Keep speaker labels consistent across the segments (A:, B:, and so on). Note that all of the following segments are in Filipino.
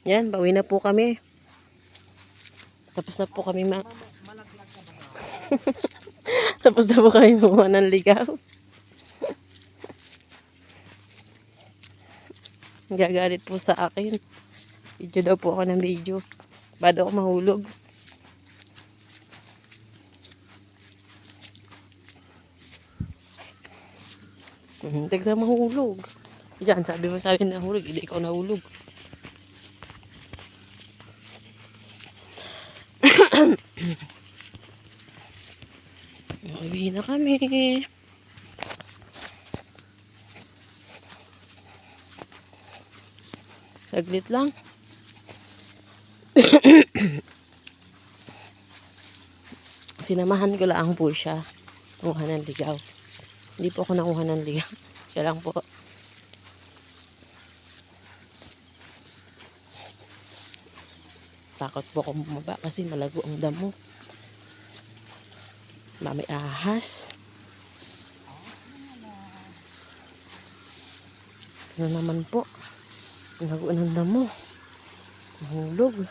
A: Yan, bawi na po kami. Tapos na po kami Tapos na po kami mamuha ng ligaw. Gagalit po sa akin. Video daw po ako ng video. Bado ako mahulog. Tignan mahulog. Diyan, sabi mo sa akin nahulog. Hindi ikaw nahulog. Uwi na kami. Saglit lang. Sinamahan ko lang po siya. Kuha ng ligaw. Hindi po ako nakuha ng ligaw. Siya lang po. Takot po akong bumaba kasi malago ang damo. May ahas. Ano naman po? Malago ng damo. Mahulog.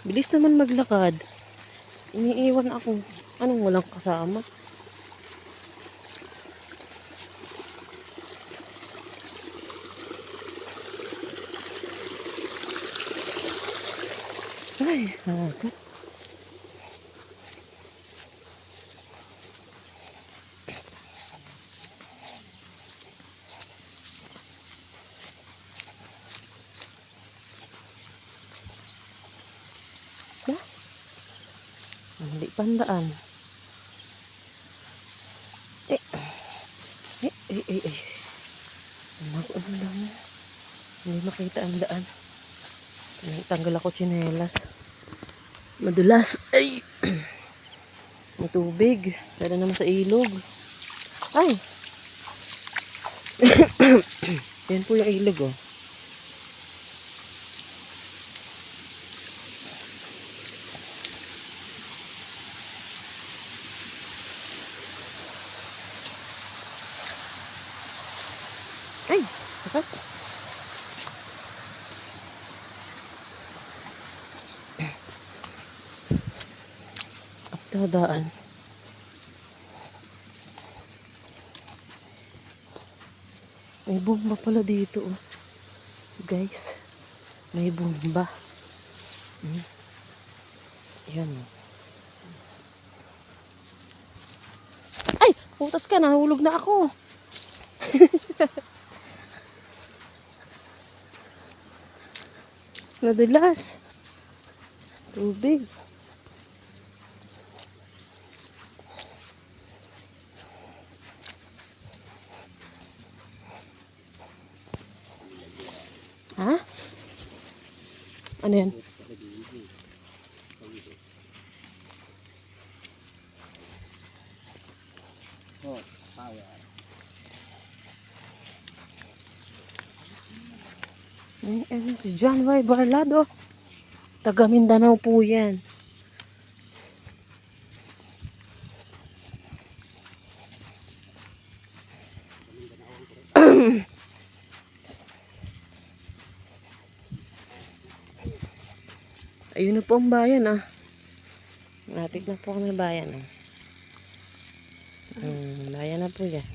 A: Bilis naman maglakad. Iniiwan ako. Anong walang kasama? Ay, hagat. Hindi pandaan. Eh. Ano lang. Hindi makita ang daan. Tanggal ako tsinelas. Madulas. Ay! May tubig. Dala naman sa ilog. Ay! Yan po yung ilog, oh. Ay! Sakit. Dadaan. May bomba pala dito, oh. Guys, may bomba. Yan, oh. Ay! Putas ka, nahulog na ako. Nadulas. Tubig. Ha? Ano yan? Si John Y. Barlado. Taga Mindanao po yan. Ayun na po ang bayan, ah. Malapit na po kami bayan, ah. Bayan na po yan.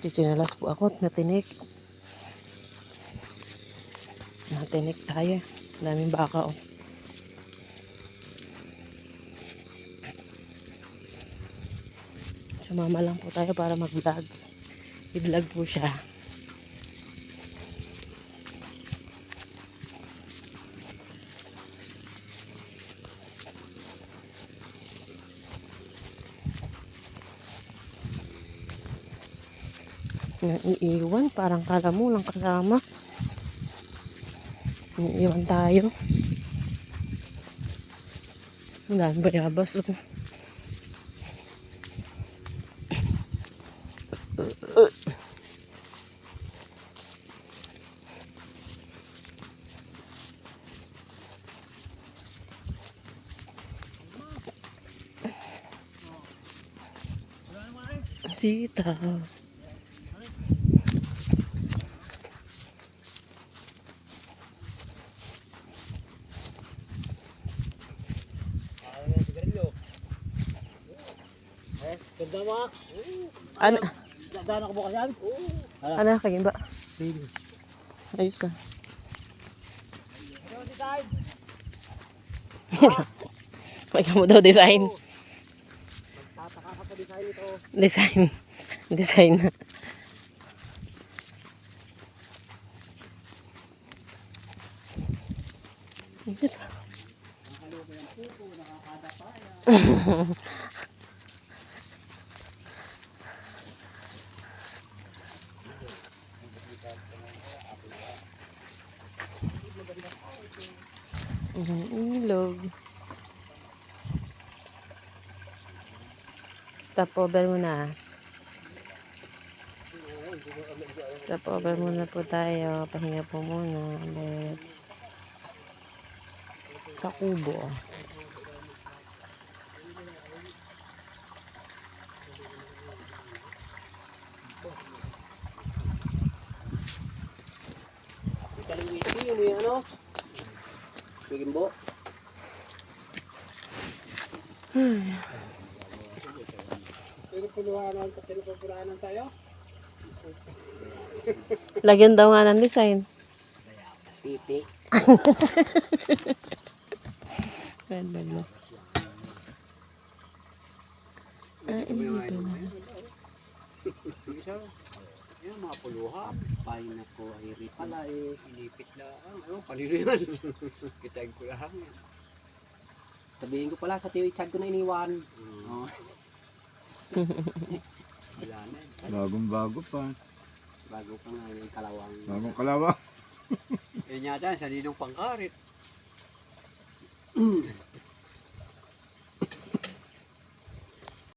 A: Chichinalas po ako at natinik. Natinik tayo. Daming baka, oh. Sumama lang po tayo para mag-vlog. I-vlog po siya. Naiiwan, parang kala mo lang kasama. Naiiwan tayo. Ang dami bayabas. Oh. Sita.
B: Ganda mo.
A: Ano?
B: Dadaan ako bukas yan.
A: Ano kaging ba?
B: Sige.
A: Ayos ah. May mo daw design.
B: Tataka ka sa design ito.
A: Design. Design na. Ilog. Stop over muna. Stop over muna po tayo. Pahinga po muna. Ulit. Sa kubo.
B: Kalingiti yun yung ano. Bigimbo. Pinupulahanan sa'yo?
A: Lagyan daw nga ng design.
B: Pipi.
A: Ganda.
B: Yan, mga puluhan. Pahin ako, hirit pala eh. Inipit lang. Ano, kanino yan? Kitag ko lang. Sabihin ko pala sa tiyo, itag ko na iniwan. Oh. Wala na.
C: Bagong-bago pa.
B: Bago pa nga yung kalawang.
C: Bagong kalawang.
B: Yan yata, sa ninong pangkarit.